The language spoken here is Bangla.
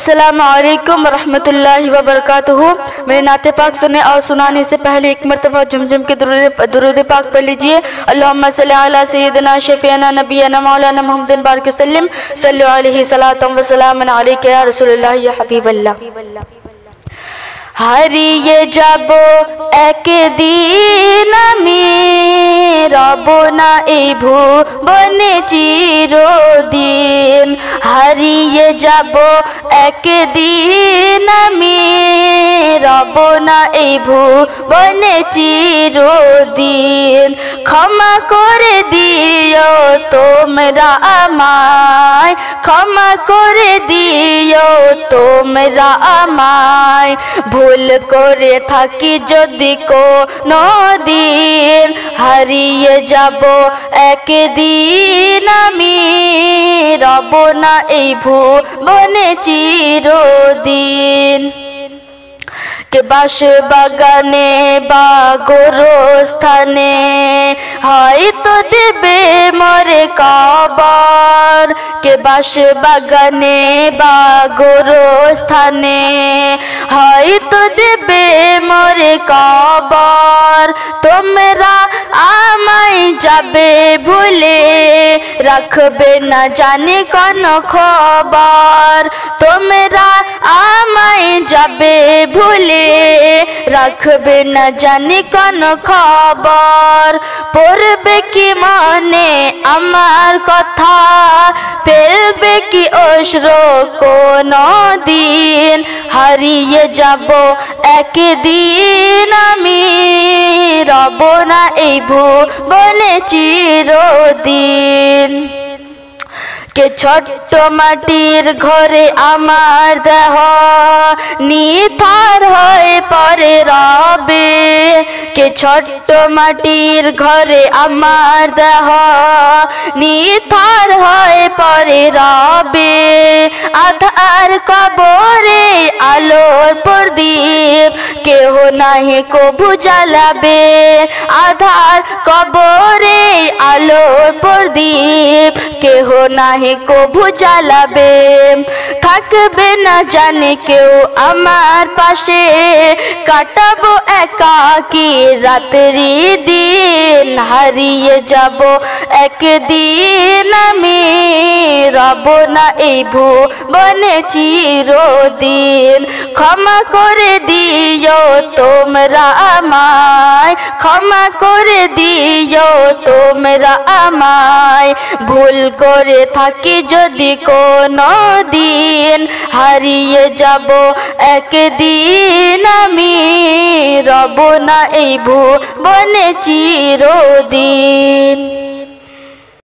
अस्सलामुअलैकुम वरहमतुल्लाहि वबरकातुहू। मेरे नाते पाक सुने और सुनाने से पहले एक मरतबा झमझम के दुरूद पाक पढ़ लीजिए। अल्लाहुम्मा सल्ली अला सय्यिदिना शफीअना नबियना मौलाना मुहम्मदिन बारिक वसल्लम सल्लल्लाहु अलैहि सलातम व सलामन अलैका या रसूलुल्लाह या हबीबल्लाह। হারিয়ে যাব একদিন আমি, রব না এই ভুবনে চিরদিন। হারিয়ে যাব একদিন আমি, রব না এই ভুবনে চিরদিন। ক্ষমা করে দিও তোমরা আমায়, ক্ষমা করে দিও তোমরা আমায়। ভুল করে থাকি যদি কোনো দিন, হারিয়ে যাব একদিন আমি, রব না এই ভুবনে চিরদিন। কে বাস বাগানে বা গোরস্থানে হয়তো দেবে মরে কবর। কে বাস বাগানে বা গোরস্থানে হয়তো দেবে মরে কবর। তোমরা আমায় যাবে ভুলে, রাখবে না জানি কোন খবর। তোমরা আমায় যাবে ভুলে, রাখবে না জানি কোন খবর। পড়বে কি মনে আমার কথা, ফেলবে কি অশ্র কোনো দিন। হারিয়ে যাব একদিন আমি, রব না এই ভুবনে চিরদিন। কে ছোট্ট মাটির ঘরে আমার দেহ নিথর হয়ে পরে রবে। কে ছোট্ট মাটির ঘরে আমার দেহ নিথর হয়ে পরে রবে। আধার কবরে আলোর প্রদীপ কেহ নাহি কবু জ্বালাবে। আধার কবরে আলোর প্রদীপ কেহ নাহি কবু জ্বালাবে। থাকবে না জানি কেউ আমার পাশে, কাটাবো একাকী রাত্রি দিন। হারিয়ে যাব একদিন আমি, রব না এই ভুবনে চিরদিন। ক্ষমা করে দিও তোমরা আমায়, ক্ষমা করে দিও তোমরা আমায়। ভুল করে থাকি যদি কোনো দিন, হারিয়ে যাব একদিন আমি, রব না এই ভুবনে চিরদিন।